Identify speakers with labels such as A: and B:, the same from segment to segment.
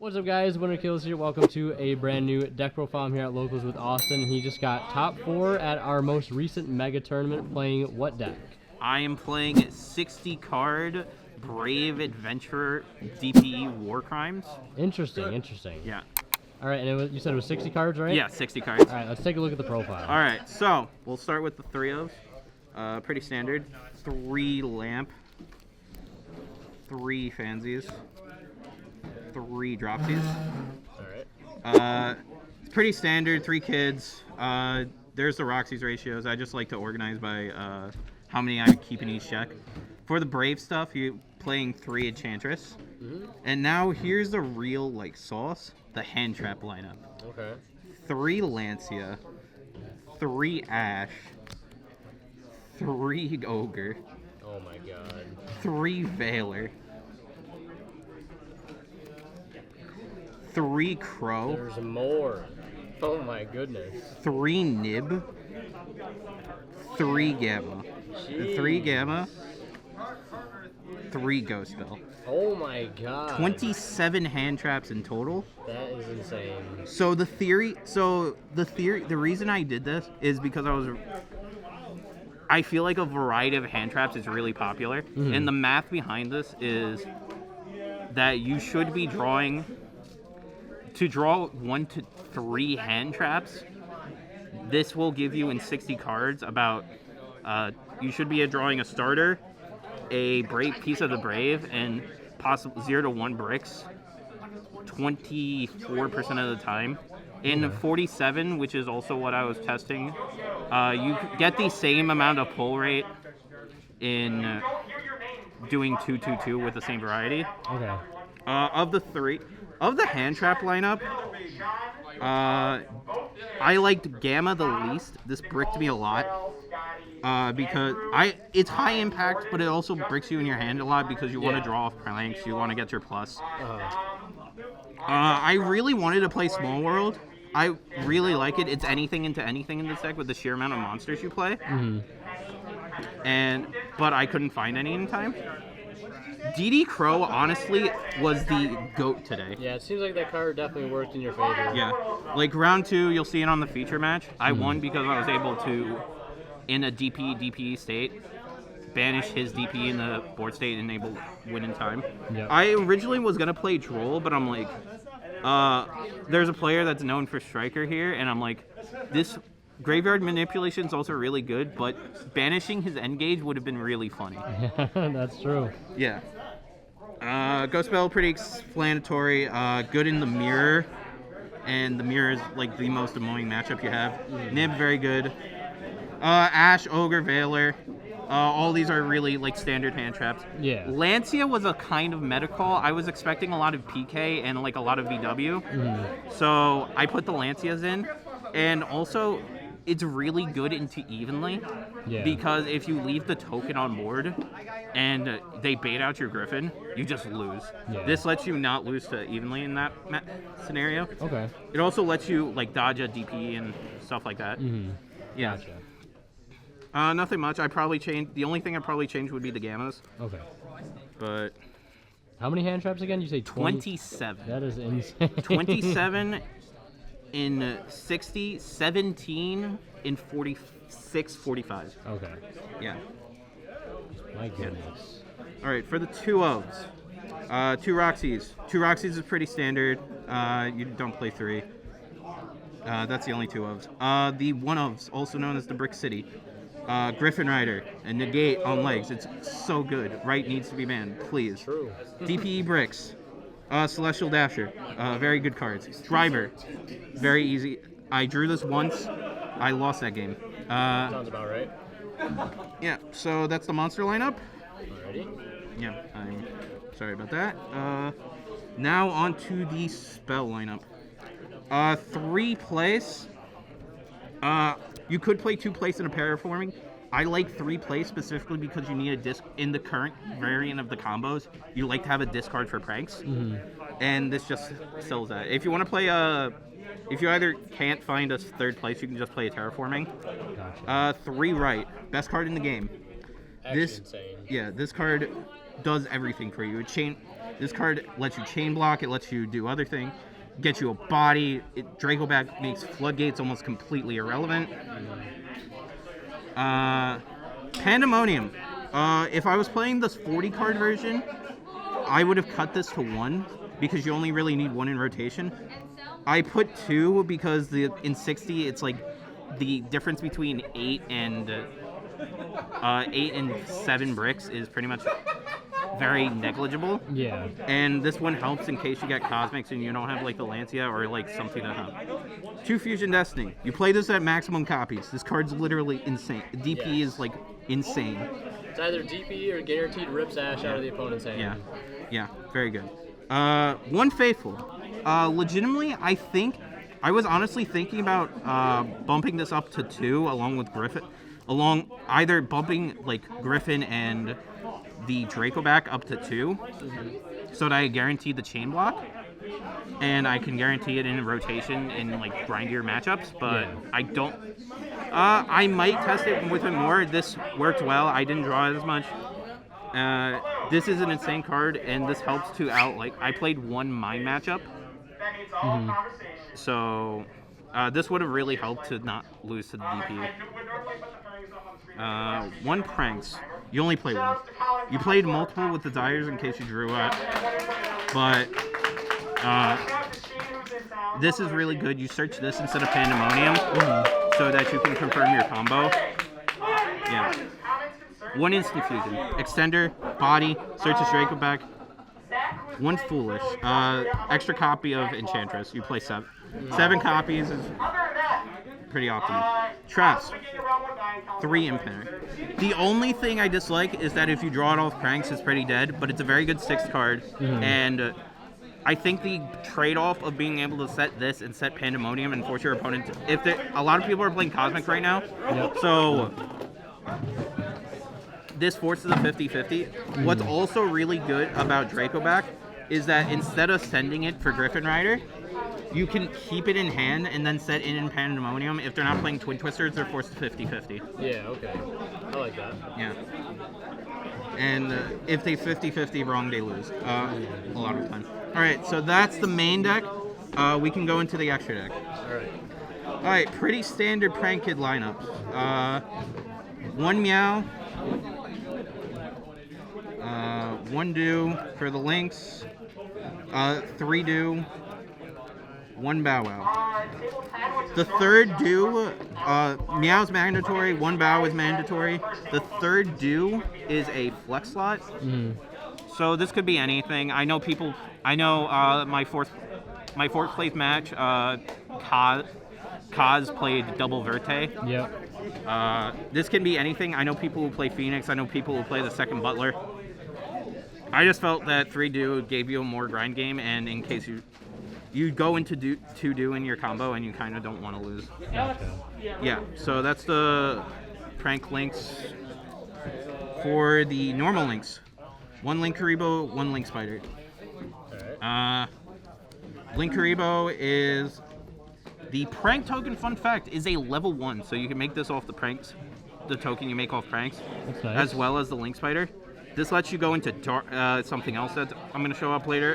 A: What's up, guys? Winter Kills here. Welcome to a brand new deck profile. I'm here at Locals with Austin. He just got top 4 at our most recent mega tournament. Playing what deck?
B: I am playing 60 card Brave Adventurer DPE War Crimes.
A: Interesting.
B: Yeah.
A: All right, and you said it was 60 cards, right?
B: Yeah, 60 cards.
A: All right, let's take a look at the profile.
B: All right, so we'll start with the 3 of. Pretty standard. 3 Lamp, 3 Fansies, 3 Dropsies.
A: All right.
B: It's pretty standard. 3 kids. There's the Roxy's ratios. I just like to organize by how many I keep in each deck. For the Brave stuff, you're playing 3 Enchantress. And now here's the real sauce, the hand trap lineup.
A: Okay.
B: 3 Lancia, 3 Ash, 3 Ogre,
A: Oh my god.
B: 3 Veiler, 3 Crow,
A: There's more. Oh my goodness.
B: 3 Nib, 3 Gamma, 3 Gamma, 3 Ghost Bell.
A: Oh my god.
B: 27 hand traps in total.
A: That is insane.
B: So the reason I did this is because I feel like a variety of hand traps is really popular. And the math behind this is that you should be drawing, to draw 1 to 3 hand traps, this will give you in 60 cards about, you should be drawing a starter, a brave piece of the Brave, and possible 0 to 1 bricks 24% of the time. In 47, which is also what I was testing, you get the same amount of pull rate in doing 2-2-2 with the same variety.
A: Okay.
B: Of the hand trap lineup, I liked Gamma the least. This bricked me a lot. Because it's high impact, but it also bricks you in your hand a lot because you want to draw off planks, you want to get your plus. I really wanted to play Small World. I really like it. It's anything into anything in this deck with the sheer amount of monsters you play. But I couldn't find any in time. DD Crow, honestly, was the GOAT today.
A: Yeah, it seems like that card definitely worked in your favor.
B: Yeah. Round 2, you'll see it on the feature match. I won because I was able to, in a DPE state, banish his DPE in the board state and enable win in time.
A: Yep.
B: I originally was going to play Droll, but I'm like, there's a player that's known for Striker here, and I'm like, this graveyard manipulation is also really good, but banishing his endgage would have been really funny.
A: That's true.
B: Yeah. Ghost Bell, pretty explanatory. Good in the mirror, and the mirror is the most annoying matchup you have. Nib, very good. Ash, Ogre, Veiler. All these are really standard hand traps.
A: Yeah.
B: Lancia was a kind of meta call. I was expecting a lot of PK and a lot of VW. So I put the Lancias in. And also, it's really good into evenly.
A: Yeah.
B: Because if you leave the token on board and they bait out your Griffin, you just lose.
A: Yeah.
B: This lets you not lose to evenly in that scenario.
A: Okay.
B: It also lets you dodge a DP and stuff like that. Yeah.
A: Gotcha.
B: Nothing much. The only thing I probably changed would be the Gammas.
A: Okay.
B: But
A: How many hand traps again? You say
B: 27.
A: That is insane.
B: 27 in 60, 17 in 46, 45.
A: Okay.
B: Yeah.
A: My goodness.
B: All right, for the 2 ofs. 2 Roxys. 2 Roxys is pretty standard. You don't play 3. That's the only 2 ofs. The 1 ofs, also known as the Brick City. Griffin Rider and Negate on legs. It's so good. Right needs to be banned, please.
A: True.
B: DPE Bricks. Celestial Dasher. Very good cards. Driver. Very easy. I drew this once. I lost that game.
A: Sounds about right.
B: Yeah, so that's the monster lineup.
A: Alrighty.
B: Yeah, I'm sorry about that. Now on to the spell lineup. 3 place. You could play 2 place in a paraforming. I like 3 place specifically because you need a disc in the current variant of the combos. You like to have a discard for pranks, and this just sells that. If you want to play if you either can't find a 3rd place, you can just play a terraforming.
A: Gotcha.
B: 3 right, best card in the game.
A: Actually insane.
B: Yeah, this card does everything for you. This card lets you chain block. It lets you do other things. Gets you a body. Draco back makes floodgates almost completely irrelevant. Pandemonium. If I was playing this 40 card version, I would have cut this to 1 because you only really need 1 in rotation. I put 2 because in 60 it's like the difference between 8 and 7 bricks is pretty much very negligible.
A: Yeah.
B: And this one helps in case you get cosmics and you don't have like the Lancia or like something to help. 2 Fusion Destiny. You play this at maximum copies. This card's literally insane. DP is like insane.
A: It's either DP or guaranteed rips Ash out of the opponent's hand.
B: Yeah, very good. 1 Faithful. Legitimately, I was honestly thinking about bumping this up to 2 along with Griffin. Either bumping like Griffin and the Draco back up to 2 so that I guarantee the chain block and I can guarantee it in rotation in like grindier matchups, but I don't. I might test it with it more. This worked well. I didn't draw it as much. This is an insane card, and this helps to I played 1 mine matchup, so this would have really helped to not lose to the DP. 1 Pranks. You only play 1. You played multiple with the Dyers in case you drew up, but this is really good. You search this instead of Pandemonium so that you can confirm your combo. Yeah. 1 Instant Fusion. Extender, body, searches Draco back. 1 Foolish. Extra copy of Enchantress. You play 7. 7 copies is pretty optimal. Traps. 3 Infinite. The only thing I dislike is that if you draw it off Pranks, it's pretty dead, but it's a very good 6th card, and I think the trade-off of being able to set this and set Pandemonium and force your opponent a lot of people are playing Cosmic right now, so this forces a 50-50. What's also really good about Draco back is that instead of sending it for Griffin Rider, you can keep it in hand and then set it in Pandemonium. If they're not playing Twin Twisters, they're forced to 50-50.
A: Yeah, okay. I like that.
B: Yeah. And if they 50-50 wrong, they lose a lot of the time. All right, so that's the main deck. We can go into the extra deck. All right, pretty standard Prank Kid lineup. 1 Meow. 1 Do for the Lynx. 3 Do. 1 Bow Wow. The 3rd Do, Meow's mandatory, 1 Bow is mandatory. The 3rd Do is a flex slot. So this could be anything. I know my fourth place match, Kaz played double Verte.
A: Yep.
B: This can be anything. I know people who play Phoenix. I know people who play the 2nd Butler. I just felt that 3 Do gave you a more grind game, and in case you go into 2 Do in your combo and you kind of don't want to lose. Yeah, so that's the Prank Lynx. For the normal Lynx, 1 Linkuriboh, 1 Link Spider. Linkuriboh is the Prank token. Fun fact is a level 1, so you can make this off the Pranks, the token you make off Pranks, as well as the Link Spider. This lets you go into something else that I'm going to show up later,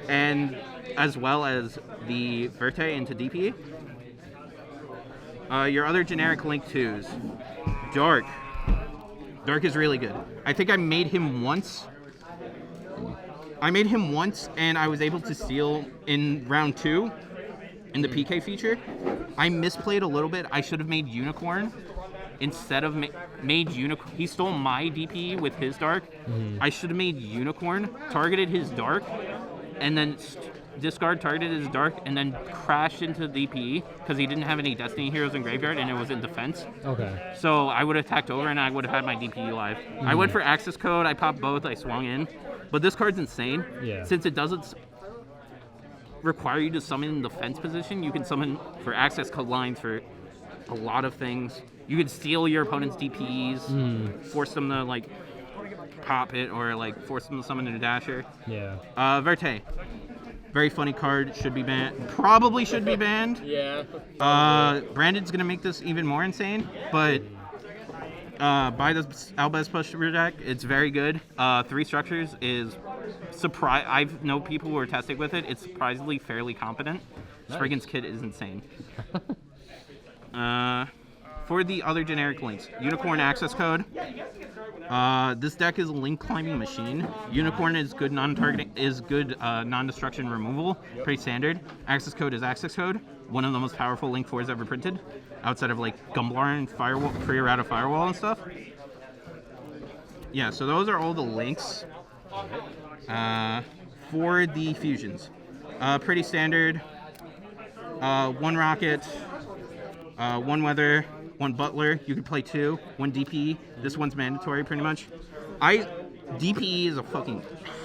B: and as well as the Verte into DP. Your other generic Link 2s. Dark. Dark is really good. I think I made him once. And I was able to steal in round 2 in the PK feature. I misplayed a little bit. I should have made Unicorn instead of made Unicorn. He stole my DP with his Dark. I should have made Unicorn, targeted his Dark, and then discard targeted his Dark, and then crashed into DP because he didn't have any Destiny Heroes in graveyard and it was in defense.
A: Okay.
B: So I would have attacked over and I would have had my DP live. I went for access code. I popped both. I swung in. But this card's insane.
A: Yeah.
B: Since it doesn't require you to summon in the fence position, you can summon for access code lines for a lot of things. You can steal your opponent's DPs, force them to like pop it, or like force them to summon a dasher.
A: Yeah.
B: Verte. Very funny card. Should be banned. Probably should be banned.
A: Yeah.
B: Brandon's gonna make this even more insane, but Buy the Albez Pusher deck. It's very good. 3 structures is I've know people who are testing with it. It's surprisingly fairly competent.
A: Nice.
B: Spriggan's kit is insane. For the other generic links, Unicorn access code. This deck is a link climbing machine. Unicorn is good non-targeting, non-destruction removal. Pretty standard. Access code is access code. One of the most powerful link 4s ever printed, outside of like Gumblar and Firewall, pre-errata Firewall and stuff. Yeah, so those are all the links for the fusions. Pretty standard. 1 rocket, 1 weather, 1 butler. You can play 2. 1 DPE. This one's mandatory, pretty much. DPE is a fucking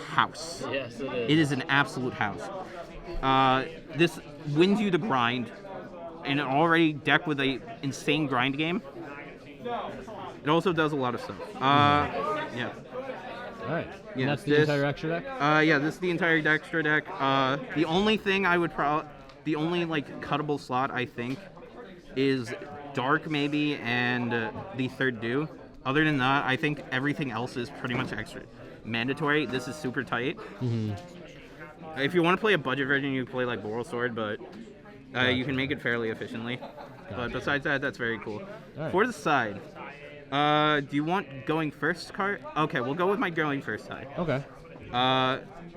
B: house.
A: Yes, it is.
B: It is an absolute house. This wins you the grind in an already deck with a insane grind game. It also does a lot of stuff. Yeah.
A: All right.
B: Yeah,
A: And that's the entire extra deck?
B: Yeah, this is the entire extra deck. The only thing I would the only like cuttable slot I think is Dark maybe and the 3rd Do. Other than that, I think everything else is pretty much extra mandatory. This is super tight. If you want to play a budget version, you can play like Boral Sword, but you can make it fairly efficiently. But besides that, that's very cool.
A: Right.
B: For the side, do you want going first card? Okay, we'll go with my going first side.
A: Okay.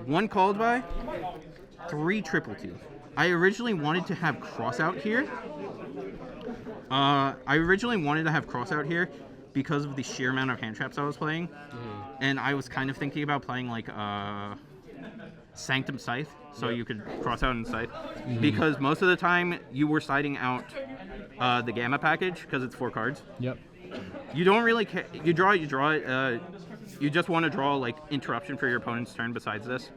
B: 1 called by, 3 triple 2. I originally wanted to have Crossout here. Because of the sheer amount of hand traps I was playing. And I was kind of thinking about playing like Sanctum Scythe, so you could cross out and Scythe. Because most of the time you were siding out the Gamma package because it's 4 cards.
A: Yep.
B: You don't really care. You draw it. You just want to draw like interruption for your opponent's turn besides this.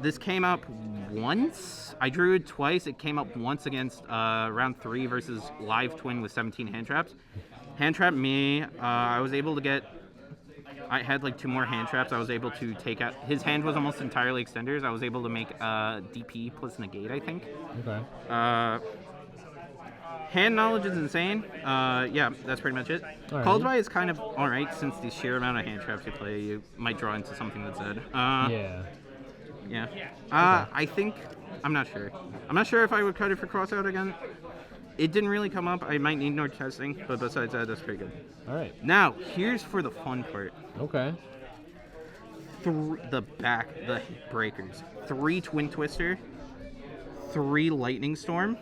B: This came up once. I drew it twice. It came up once against round 3 versus Live Twin with 17 hand traps. Hand trap me. I was able to get. I had like 2 more hand traps. I was able to take out. His hand was almost entirely extenders. I was able to make DP plus negate, I think.
A: Okay.
B: Hand knowledge is insane. Yeah, that's pretty much it.
A: All right.
B: Called by is kind of alright since the sheer amount of hand traps you play, you might draw into something that's dead.
A: Yeah.
B: Yeah. I think I'm not sure. I'm not sure if I would cut it for crossout again. It didn't really come up. I might need more testing, but besides that, that's pretty good.
A: All right.
B: Now, here's for the fun part.
A: Okay.
B: The breakers. 3 Twin Twister, 3 Lightning Storm,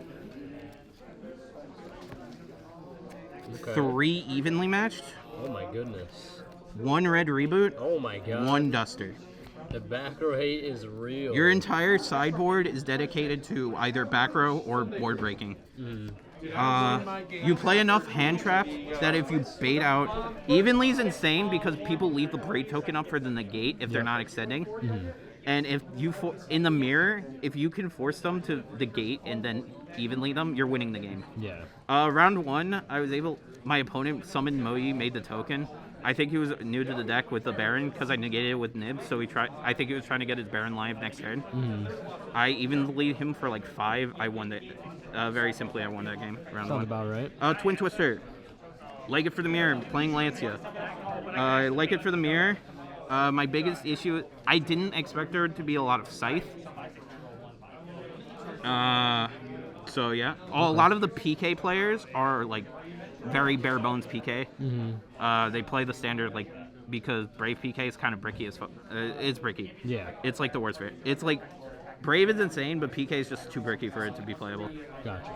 A: Okay.
B: 3 Evenly Matched,
A: Oh my goodness.
B: 1 Red Reboot,
A: Oh my god.
B: 1 Duster.
A: The Backrow hate is real.
B: Your entire sideboard is dedicated to either Backrow or board breaking. You play enough hand traps that if you bait out... Evenly's insane because people leave the braid token up for the negate if they're not extending. And if you... in the mirror, if you can force them to the gate and then evenly them, you're winning the game.
A: Yeah.
B: Round 1, I was able... My opponent summoned Moe, made the token. I think he was new to the deck with the Baron because I negated it with Nib, so I think he was trying to get his Baron live next turn. I evenly him for like 5. I won it. Very simply, I won that game. Round 1.
A: Sounds about right.
B: Twin Twister. Like it for the mirror, playing Lancia. Like it for the mirror. My biggest issue, I didn't expect there to be a lot of Scythe. So yeah, a lot of the PK players are like very bare bones PK. They play the standard like because Brave PK is kind of bricky as fuck. It's bricky.
A: Yeah.
B: It's like the worst for it. It's like Brave is insane, but PK is just too bricky for it to be playable.
A: Gotcha.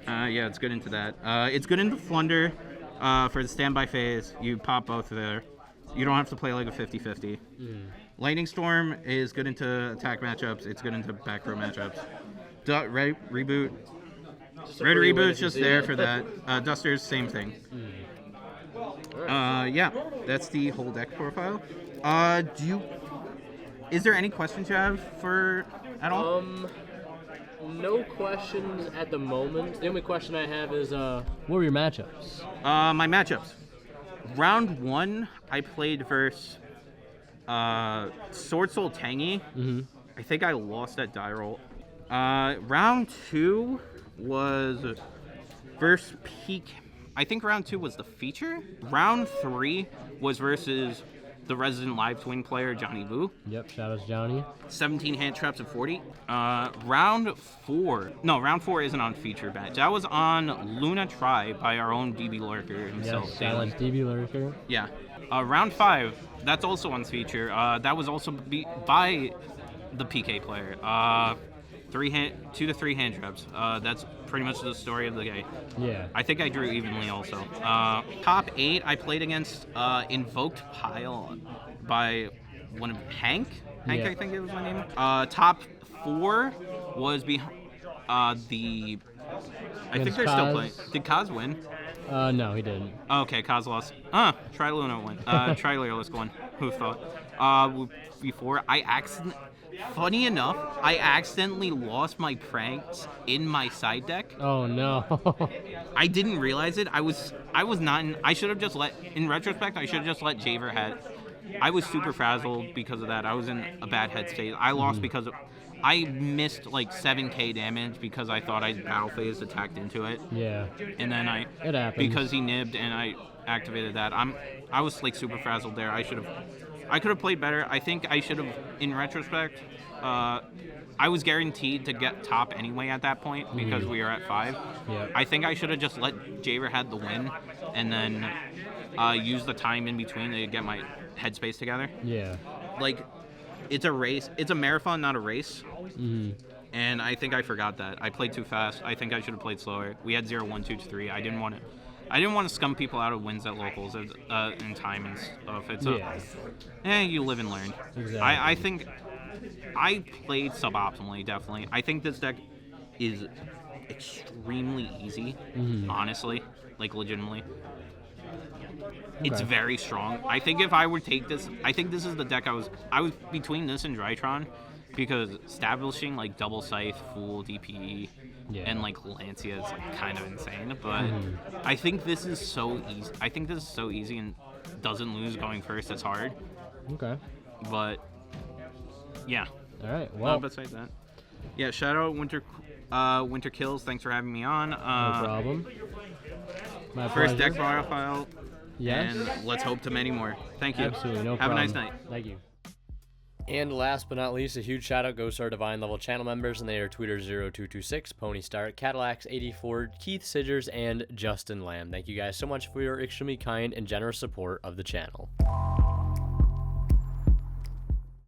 B: Yeah, it's good into that. It's good into Flunder. For the standby phase, you pop both there. You don't have to play like a 50-50. Lightning Storm is good into attack matchups. It's good into back row matchups. Red Reboot. Red Reboot's just there for that. Duster's, same thing. Yeah, that's the whole deck profile. Is there any questions you have for at all?
A: No questions at the moment. The only question I have is, what were your matchups?
B: My matchups. Round 1, I played versus Sword Soul Tangy. I think I lost that die roll. Round 2 was versus Peak. I think round 2 was the feature. Round 3 was versus the resident live twin player, Johnny Vu.
A: Yep, shout out to Johnny.
B: 17 hand traps of 40. Round 4 isn't on feature badge. That was on Luna Try by our own DB Lurker himself.
A: Yes, shout out to DB Lurker.
B: Yeah. Round 5, that's also on feature. That was also by the PK player. 2 to 3 hand traps. That's pretty much the story of the game.
A: Yeah.
B: I think I drew evenly also. Top 8, I played against Invoked Pile by one of Hank,
A: Yeah.
B: I think it was my name. Top 4 was the. I think
A: Against
B: they're still
A: Kaz.
B: playing. Did Kaz win?
A: No, he didn't.
B: Okay, Kaz lost. Triluna won. Trilurelisk won. Who thought? Before funny enough, I accidentally lost my pranks in my side deck.
A: Oh no.
B: I didn't realize it. I was not in. I should have just in retrospect, I should have just let Javer had. I was super frazzled because of that. I was in a bad head state. I lost because I missed like 7k damage because I thought I battle phased attacked into it.
A: Yeah.
B: And then
A: It happens.
B: because he nibbed and I activated that. I was like super frazzled there. I could have played better. I think I should have, in retrospect, I was guaranteed to get top anyway at that point because we were at 5.
A: Yeah.
B: I think I should have just let Javer had the win and then use the time in between to get my headspace together.
A: Yeah.
B: Like, it's a race. It's a marathon, not a race.
A: Mm-hmm.
B: And I think I forgot that. I played too fast. I think I should have played slower. We had 0, 1, 2, 3. I didn't want to scum people out of wins at locals in time and stuff. It's you live and learn.
A: Exactly.
B: I think I played suboptimally, definitely. I think this deck is extremely easy, honestly, like legitimately. It's very strong. I think if I would take this, I think this is the deck I was between this and Drytron, because establishing like double scythe, full DPE, and like Lancia is like kind of insane. But I think this is so easy. I think this is so easy and doesn't lose going first. It's hard.
A: Okay.
B: But yeah.
A: All right. Well.
B: Besides that, yeah. Shout out Winter Kills. Thanks for having me on.
A: No problem. My
B: First
A: pleasure.
B: deck profile.
A: Yes.
B: And let's hope to many more. Thank you.
A: Absolutely. No
B: Have
A: problem.
B: a nice night.
A: Thank you. And last but not least, a huge shout out goes to our Divine Level channel members, and they are Tweeter0226, Pony Star, Cadillacs84, Keith Sidgers, and Justin Lamb. Thank you guys so much for your extremely kind and generous support of the channel.